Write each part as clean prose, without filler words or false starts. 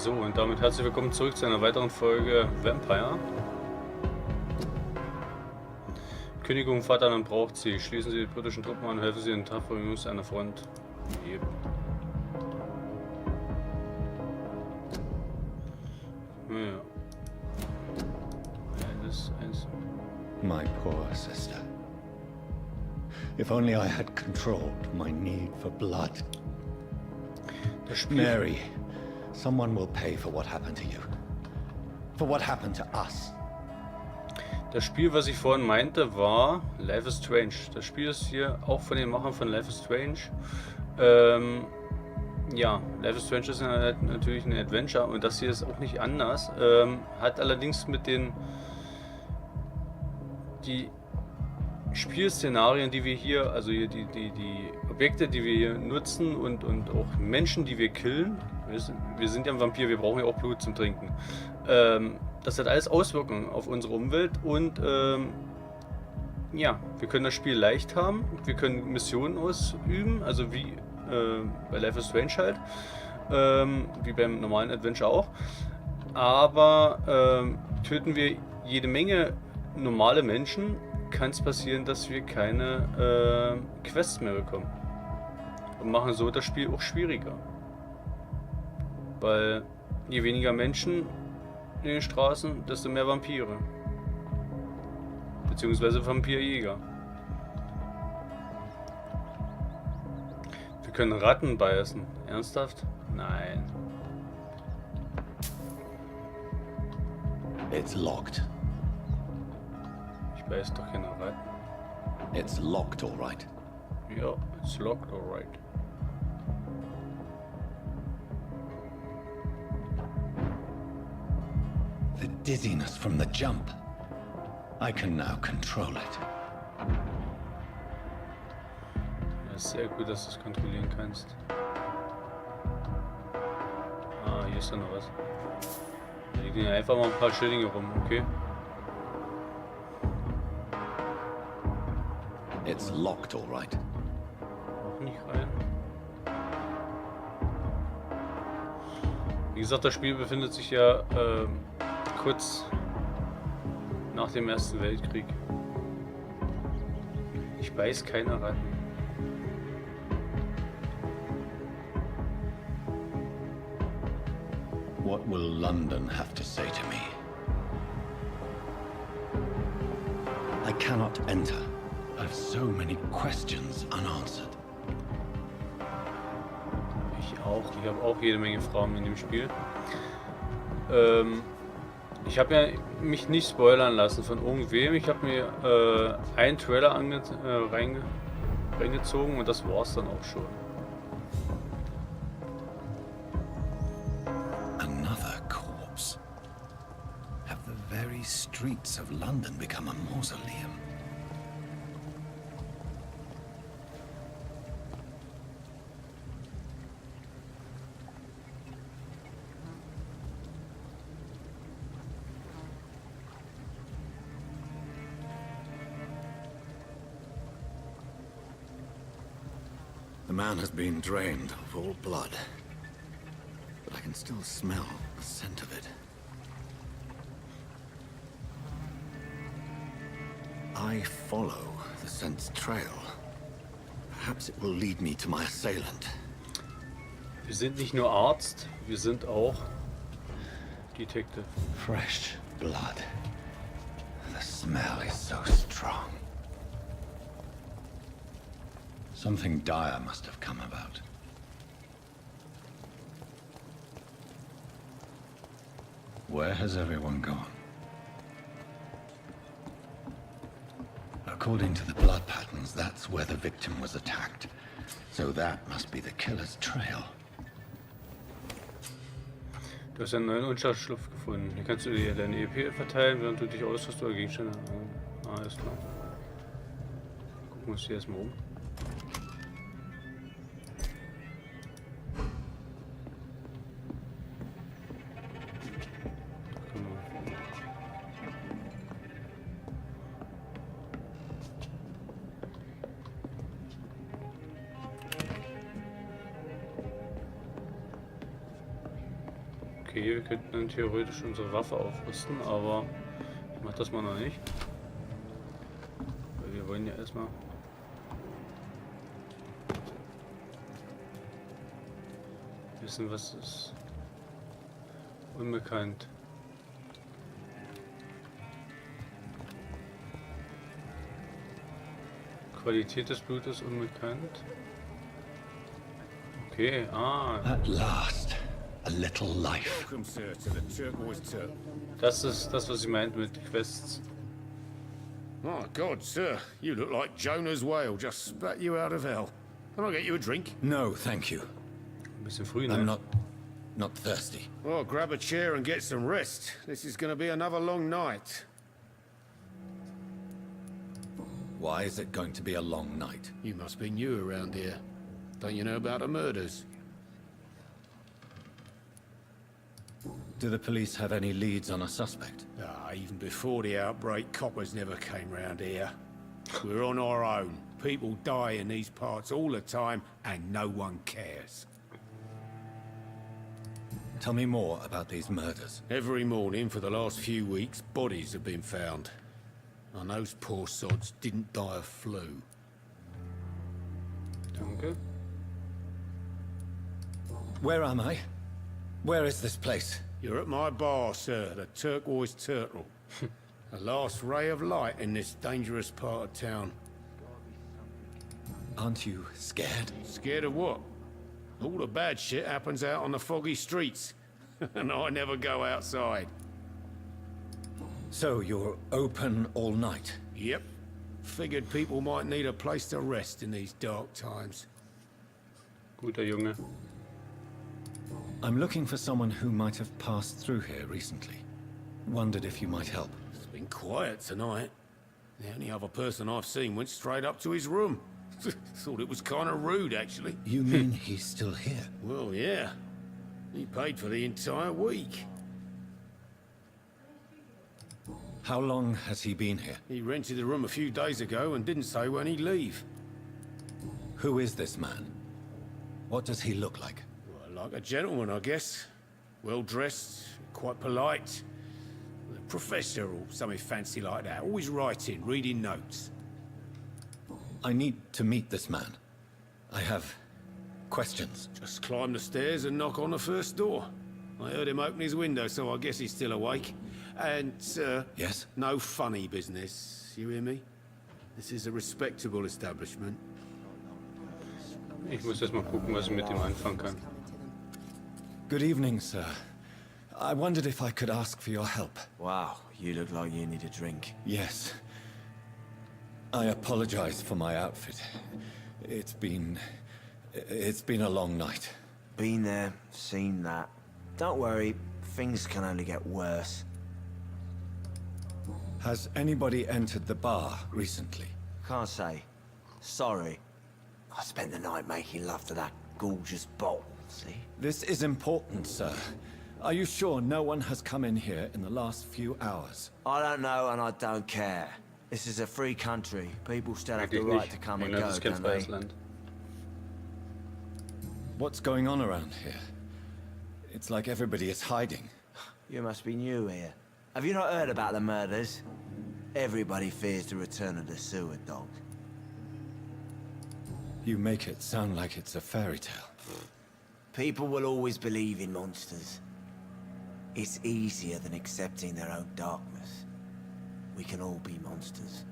So, und damit herzlich willkommen zurück zu einer weiteren Folge Vampyr. Kündigung Vaterland braucht sie. Schließen Sie die britischen Truppen an, helfen Sie den tapferen Jungs an der Front. Eben. Ja. Das eins. My poor sister. If only I had controlled my need for blood. Das Spiel. Mary, someone will pay for what happened to you. For what happened to us. Das Spiel, was ich vorhin meinte, war Life is Strange. Das Spiel ist hier auch von den Machern von Life is Strange. Ja, Life is Strange ist natürlich ein Adventure und das hier ist auch nicht anders. Hat allerdings mit die Spielszenarien, die wir hier, also hier die Objekte, die wir hier nutzen und auch Menschen, die wir killen. Wir sind ja ein Vampir, wir brauchen ja auch Blut zum Trinken. Das hat alles Auswirkungen auf unsere Umwelt und ja, wir können das Spiel leicht haben, wir können Missionen ausüben, also wie bei Life is Strange halt, wie beim normalen Adventure auch. Aber töten wir jede Menge normale Menschen, kann es passieren, dass wir keine Quests mehr bekommen. Und machen so das Spiel auch schwieriger. Weil je weniger Menschen in den Straßen, desto mehr Vampire. Beziehungsweise Vampirjäger. Wir können Ratten beißen. Ernsthaft? Nein. It's locked. Ich beiß doch keine Ratten. It's locked, all right. Ja, it's locked, alright. The dizziness from the jump. I can now control it. Ja, ist sehr gut, dass du es kontrollieren kannst. Ah, hier ist ja noch was. Da liegen ja einfach mal ein paar Schillinge rum, okay? It's locked, all right. Auch nicht rein. Wie gesagt, das Spiel befindet sich ja kurz nach dem Ersten Weltkrieg. Ich beiß keine Ratten. What will London have to say to me? I cannot enter. I have so many questions unanswered. Ich auch. Ich habe auch jede Menge Fragen in dem Spiel. Ich habe ja mich nicht spoilern lassen von irgendwem. Ich habe mir einen Trailer reingezogen und das war's dann auch schon. Another corpse. Have the very streets of London become a mausoleum? The man has been drained of all blood, but I can still smell the scent of it. I follow the scent's trail. Perhaps it will lead me to my assailant. Wir sind nicht nur Arzt, wir sind auch Detective. Fresh blood. The smell is so strong. Something dire must have come about. Where has everyone gone? According to the blood patterns, that's where the victim was attacked. So that must be the killer's trail. Du hast einen neuen Unterschlupf gefunden. Hier kannst du dir deine EP verteilen, während du dich ausrüstest oder Gegenstände. Ah, alles klar. Gucken wir uns hier erstmal um. Okay, wir könnten dann theoretisch unsere Waffe aufrüsten, aber ich mach das mal noch nicht. Weil wir wollen ja erstmal wissen, was ist unbekannt. Qualität des Blutes unbekannt. Okay, At last, a little life. Welcome, sir, to the Turquoise Turtle. das ist das, was sie meint mit Quests. My God, sir, you look like Jonah's whale just spat you out of hell. Can I get you a drink? No, thank you. Ein bisschen früh, I'm ne? not thirsty. Well, grab a chair and get some rest. This is going to be another long night. Why is it going to be a long night? You must be new around here. Don't you know about the murders? Do the police have any leads on a suspect? Even before the outbreak, coppers never came round here. We're on our own. People die in these parts all the time, and no one cares. Tell me more about these murders. Every morning for the last few weeks, bodies have been found. And those poor sods didn't die of flu. Danke. Where am I? Where is this place? You're at my bar, sir, the Turquoise Turtle. The last ray of light in this dangerous part of town. Aren't you scared? Scared of what? All the bad shit happens out on the foggy streets. And I never go outside. So you're open all night? Yep. Figured people might need a place to rest in these dark times. Guter Junge. I'm looking for someone who might have passed through here recently. Wondered if you might help. It's been quiet tonight. The only other person I've seen went straight up to his room. Thought it was kind of rude, actually. You mean he's still here? Well, yeah. He paid for the entire week. How long has he been here? He rented the room a few days ago and didn't say when he'd leave. Who is this man? What does he look like? Well, like a gentleman, I guess. Well-dressed, quite polite. A professor or something fancy like that. Always writing, reading notes. I need to meet this man. I have questions. Just climb the stairs and knock on the first door. I heard him open his window, so I guess he's still awake. And, Yes? no funny business. You hear me? This is a respectable establishment. Ich muss erst mal gucken, was ich mit dem anfangen kann. Good evening, sir. I wondered if I could ask for your help. Wow, you look like you need a drink. Yes. I apologize for my outfit. It's been a long night. Been there, seen that. Don't worry, things can only get worse. Has anybody entered the bar recently? Can't say. Sorry. I spent the night making love to that gorgeous bottle, see? This is important, sir. Are you sure no one has come in here in the last few hours? I don't know and I don't care. This is a free country. People still have the Eigentlich right nicht. to come and England go, ist kein don't freies they? Land. What's going on around here? It's like everybody is hiding. You must be new here. Have you not heard about the murders? Everybody fears the return of the sewer dog. You make it sound like it's a fairy tale. People will always believe in monsters. It's easier than accepting their own darkness. We can all be monsters.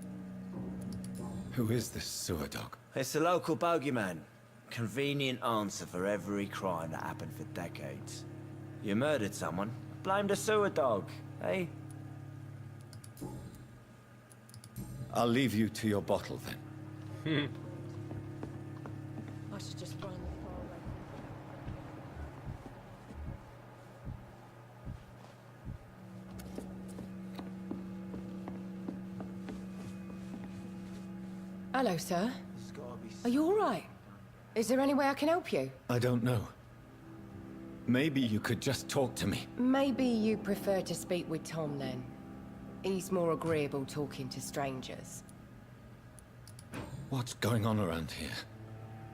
Who is this sewer dog? It's the local bogeyman. Convenient answer for every crime that happened for decades. You murdered someone, blame the sewer dog, eh? I'll leave you to your bottle then. I should just run far away. Hello, sir. Are you all right? Is there any way I can help you? I don't know. Maybe you could just talk to me. Maybe you prefer to speak with Tom then. He's more agreeable talking to strangers. What's going on around here?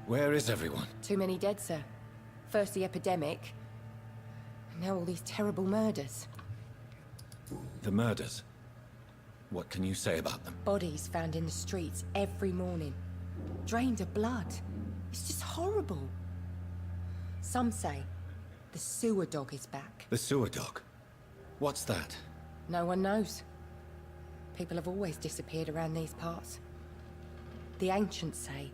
Where is everyone? Too many dead, sir. First the epidemic. Now all these terrible murders. The murders. What can you say about them? Bodies found in the streets every morning. Drained of blood. It's just horrible. Some say the sewer dog is back. The sewer dog? What's that? No one knows. People have always disappeared around these parts. The ancients say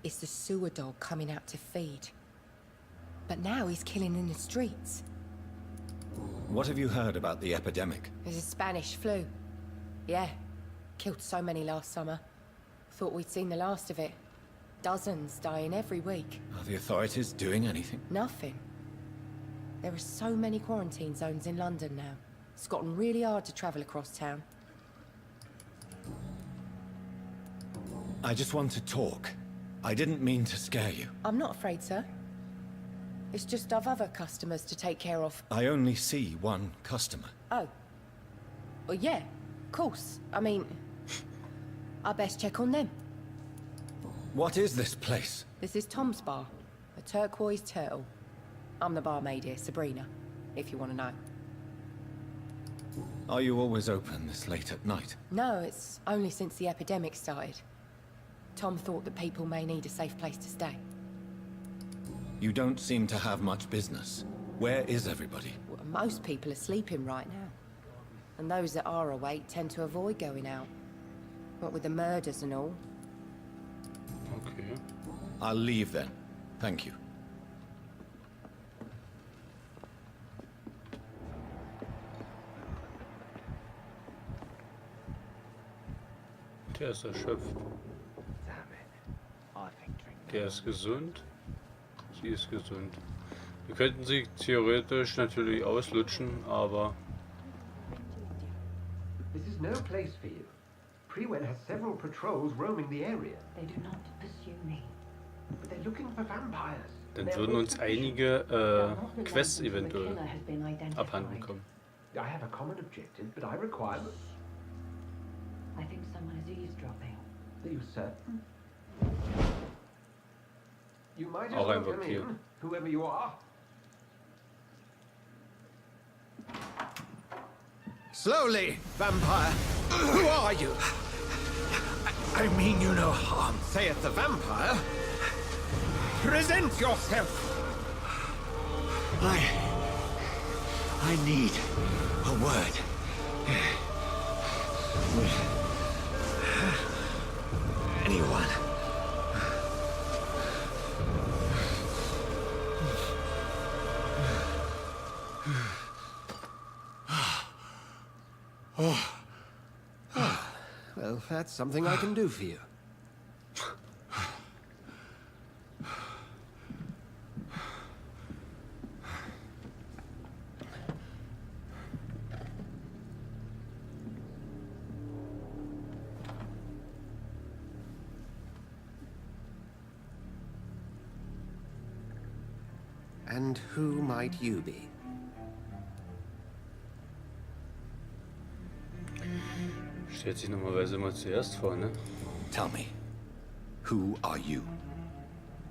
it's the sewer dog coming out to feed. But now he's killing in the streets. What have you heard about the epidemic? There's a Spanish flu. Yeah. Killed so many last summer. Thought we'd seen the last of it. Dozens dying every week. Are the authorities doing anything? Nothing. There are so many quarantine zones in London now. It's gotten really hard to travel across town. I just want to talk. I didn't mean to scare you. I'm not afraid, sir. It's just I've other customers to take care of. I only see one customer. Oh. Well, yeah, of course. I mean, I best check on them. What is this place? This is Tom's bar, a turquoise turtle. I'm the barmaid here, Sabrina, if you want to know. Are you always open this late at night? No, it's only since the epidemic started. Tom thought that people may need a safe place to stay. You don't seem to have much business. Where is everybody? Well, most people are sleeping right now. And those that are awake tend to avoid going out. What with the murders and all. Okay. I'll leave then. Thank you. Der ist erschöpft. Der ist gesund. Sie ist gesund. Wir könnten sie theoretisch natürlich auslutschen, aber... This is no place for you. Prewen has several patrols roaming the area. They do not pursue me. But they're looking for vampires. Dann würden uns einige Quests eventuell abhanden kommen. I have a common objective, but I require... I think someone is eavesdropping. Are you certain? You might as Auch well ein come Vampir. in, whoever you are. Slowly, vampire. Who are you? I mean you no harm. Saith the vampire. Present yourself. I need a word. With anyone. Well, that's something I can do for you. And who might you be? Stellt sich normalerweise immer zuerst vor, ne? Tell me, who are you?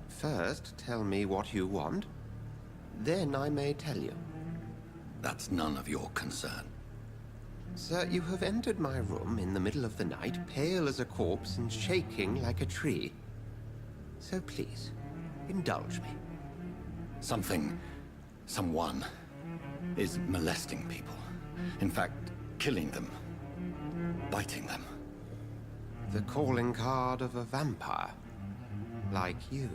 First, tell me what you want. Then I may tell you. That's none of your concern. Sir, you have entered my room in the middle of the night, pale as a corpse and shaking like a tree. So please, indulge me. Someone is molesting people. In fact, killing them. Biting them. The calling card of a vampire. Like you.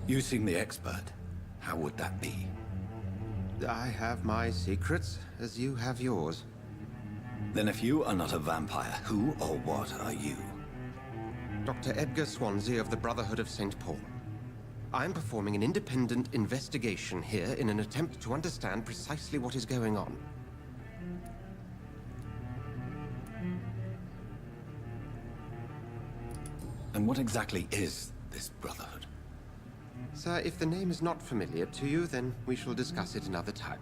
You seem the expert. How would that be? I have my secrets, as you have yours. Then if you are not a vampire, who or what are you? Dr. Edgar Swansea of the Brotherhood of St. Paul. I'm performing an independent investigation here in an attempt to understand precisely what is going on. And what exactly is this Brotherhood? Sir, if the name is not familiar to you, then we shall discuss it another time.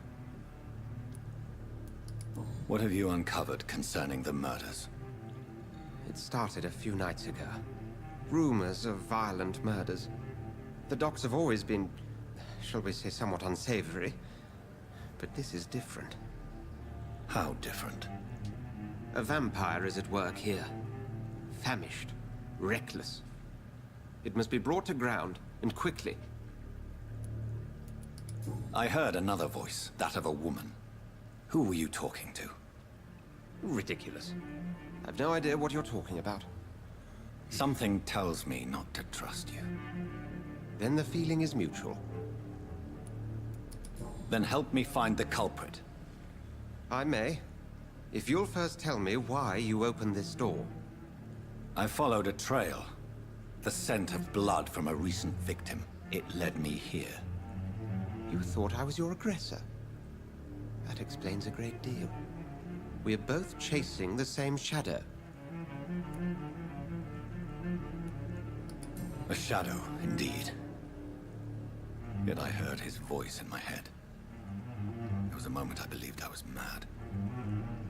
What have you uncovered concerning the murders? It started a few nights ago. Rumors of violent murders. The docks have always been, shall we say, somewhat unsavory. But this is different. How different? A vampire is at work here. Famished. Reckless. It must be brought to ground, and quickly. I heard another voice, that of a woman. Who were you talking to? Ridiculous. I've no idea what you're talking about. Something tells me not to trust you. Then the feeling is mutual. Then help me find the culprit. I may. If you'll first tell me why you opened this door. I followed a trail. The scent of blood from a recent victim. It led me here. You thought I was your aggressor. That explains a great deal. We're both chasing the same shadow. A shadow, indeed. Yet I heard his voice in my head. There was a moment I believed I was mad.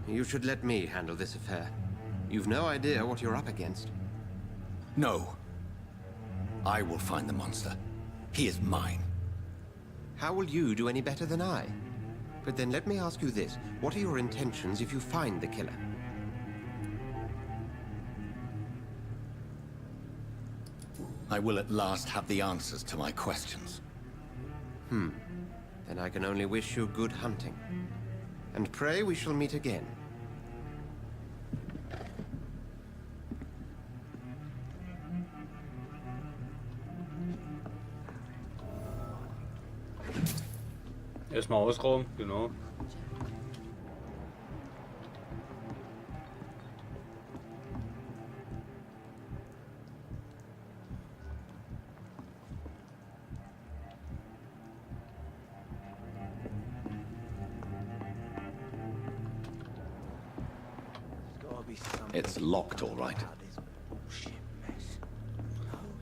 You should let me handle this affair. You've no idea what you're up against. No. I will find the monster. He is mine. How will you do any better than I? But then let me ask you this. What are your intentions if you find the killer? I will at last have the answers to my questions. Then I can only wish you good hunting. And pray we shall meet again. Erstmal ausrauben, genau. It's locked, all right.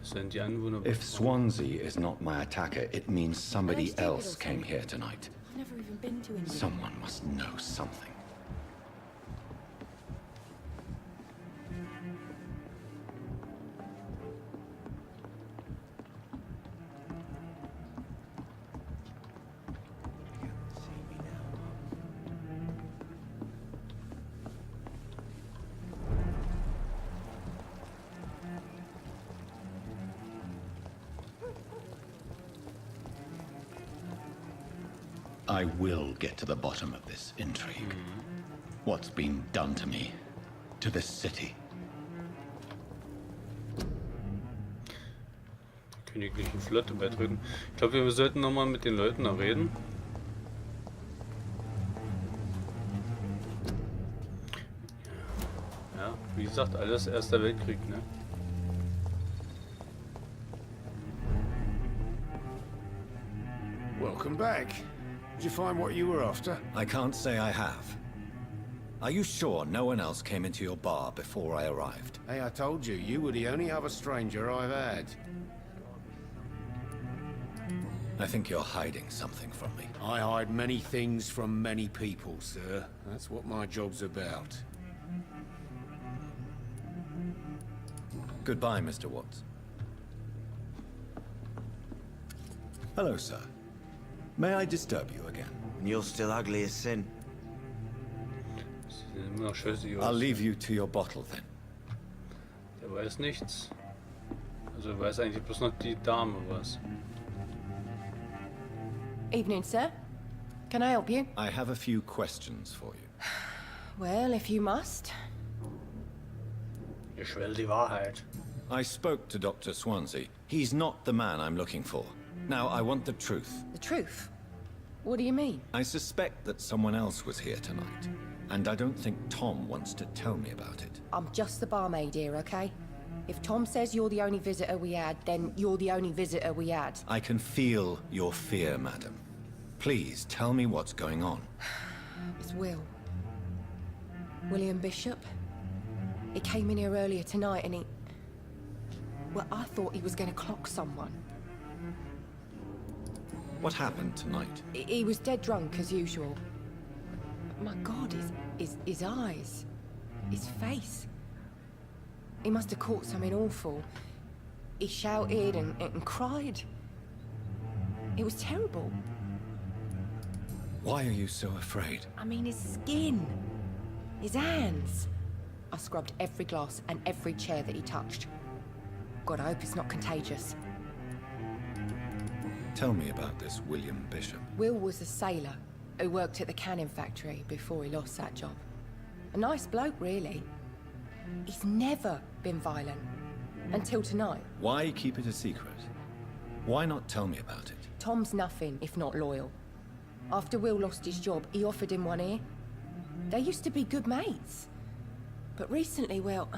Sind die Anwohner. If Swansea is not my attacker, it means somebody else came here tonight. I've never even been to England. Someone must know something. I will get to the bottom of this intrigue. What's been done to me, to this city. Königlichen Flotte beitreten. Ich glaube, wir sollten nochmal mit den Leuten da reden. Ja, wie gesagt, alles Erster Weltkrieg, ne? Welcome back. Did you find what you were after? I can't say I have. Are you sure no one else came into your bar before I arrived? Hey, I told you, you were the only other stranger I've had. I think you're hiding something from me. I hide many things from many people, sir. That's what my job's about. Goodbye, Mr. Watts. Hello, sir. May I disturb you again? And you're still ugly as sin. Sie sehen immer noch scheiße I'll aus. leave you to your bottle then. Der weiß nichts. Also weiß eigentlich bloß noch die Dame was. Evening, sir. Can I help you? I have a few questions for you. Well, if you must. Ich will die Wahrheit. I spoke to Dr. Swansea. He's not the man I'm looking for. Now, I want the truth. The truth? What do you mean? I suspect that someone else was here tonight, and I don't think Tom wants to tell me about it. I'm just the barmaid here, okay? If Tom says you're the only visitor we had, then you're the only visitor we had. I can feel your fear, madam. Please, tell me what's going on. It's Will. William Bishop. He came in here earlier tonight and he... Well, I thought he was going to clock someone. What happened tonight? He was dead drunk, as usual. My God, his eyes. His face. He must have caught something awful. He shouted and cried. It was terrible. Why are you so afraid? I mean, his skin, his hands. I scrubbed every glass and every chair that he touched. God, I hope it's not contagious. Tell me about this William Bishop. Will was a sailor who worked at the canning factory before he lost that job. A nice bloke, really. He's never been violent. Until tonight. Why keep it a secret? Why not tell me about it? Tom's nothing if not loyal. After Will lost his job, he offered him one ear. They used to be good mates. But recently, well,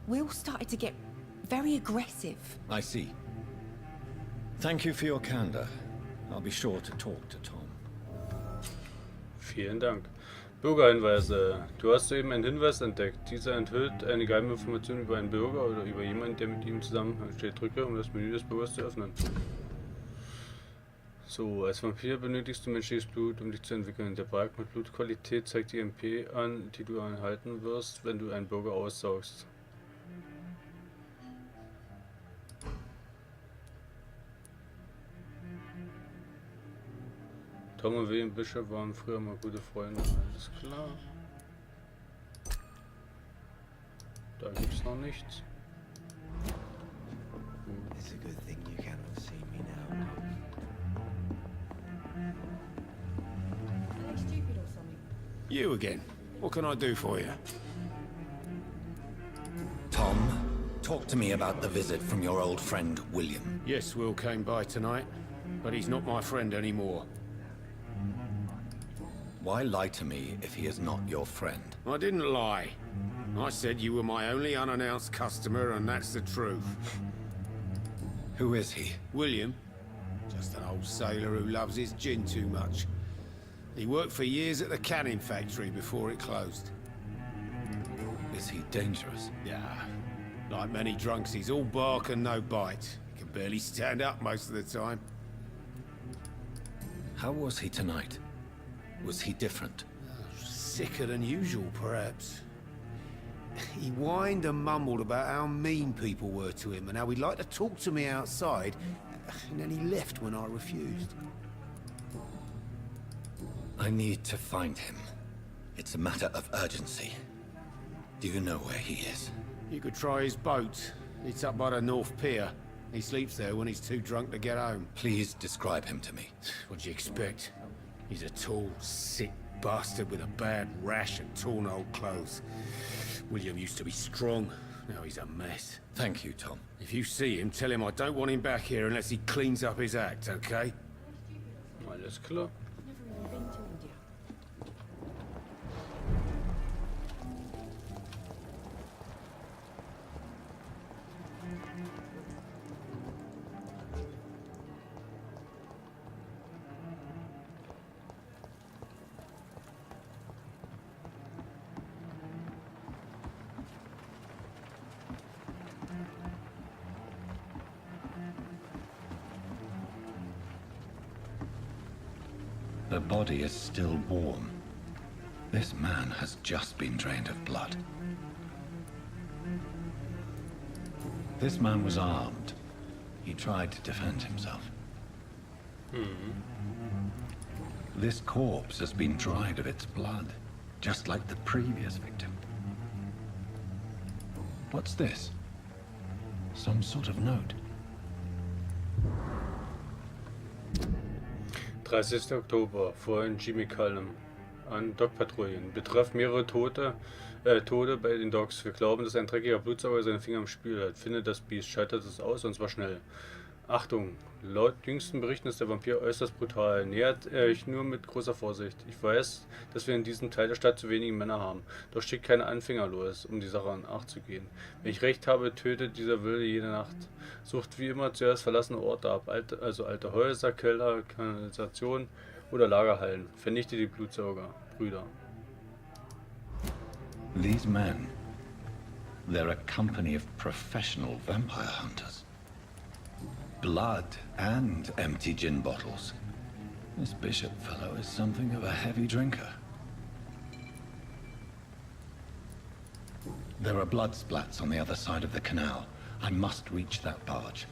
Will started to get very aggressive. I see. Thank you for your candor. I'll be sure to talk to Tom. Vielen Dank. Bürgerhinweise. Du hast soeben einen Hinweis entdeckt. Dieser enthüllt eine geheime Information über einen Bürger oder über jemanden, der mit ihm zusammensteht. Drücke, um das Menü des Bürgers zu öffnen. So, als Vampir benötigst du menschliches Blut, um dich zu entwickeln. Der Balken mit Blutqualität zeigt die MP an, die du erhalten wirst, wenn du einen Bürger aussaugst. Tom und William Bishop waren früher mal gute Freunde, alles klar. Da gibt's noch nichts. It's a good thing you cannot see me now. Are they stupid or something? You again. What can I do for you? Tom, talk to me about the visit from your old friend, William. Yes, Will came by tonight, but he's not my friend anymore. Why lie to me if he is not your friend? I didn't lie. I said you were my only unannounced customer, and that's the truth. Who is he? William, just an old sailor who loves his gin too much. He worked for years at the canning factory before it closed. Is he dangerous? Yeah, like many drunks, he's all bark and no bite. He can barely stand up most of the time. How was he tonight? Was he different? Sicker than usual, perhaps. He whined and mumbled about how mean people were to him and how he'd like to talk to me outside, and then he left when I refused. I need to find him. It's a matter of urgency. Do you know where he is? You could try his boat. It's up by the North Pier. He sleeps there when he's too drunk to get home. Please describe him to me. What'd you expect? He's a tall, sick bastard with a bad rash and torn old clothes. William used to be strong. Now he's a mess. Thank you, Tom. If you see him, tell him I don't want him back here unless he cleans up his act, okay? Alles klar. Never even been to India. The body is still warm. This man has just been drained of blood. This man was armed. He tried to defend himself. This corpse has been dried of its blood, just like the previous victim. What's this? Some sort of note. 30. Oktober, vorhin Jimmy Callum an Dockpatrouillen. Betreff mehrere Tode bei den Docks. Wir glauben, dass ein dreckiger Blutsauger seine Finger im Spiel hat. Findet das Biest, schaltet es aus und zwar schnell. Achtung! Laut jüngsten Berichten ist der Vampir äußerst brutal. Nähert euch nur mit großer Vorsicht. Ich weiß, dass wir in diesem Teil der Stadt zu wenige Männer haben. Doch schickt keine Anfänger los, um die Sache in Acht zu gehen. Wenn ich recht habe, tötet dieser Wilde jede Nacht. Sucht wie immer zuerst verlassene Orte ab, alte Häuser, Keller, Kanalisation oder Lagerhallen. Vernichte die Blutsauger, Brüder. These men, they're a company of professional vampire hunters. Blood and empty gin bottles. This Bishop fellow is something of a heavy drinker. There are blood splats on the other side of the canal. I must reach that barge.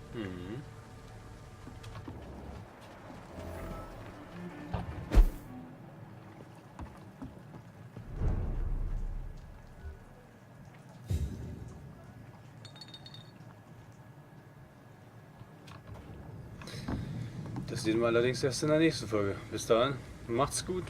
Das sehen wir allerdings erst in der nächsten Folge. Bis dahin, macht's gut.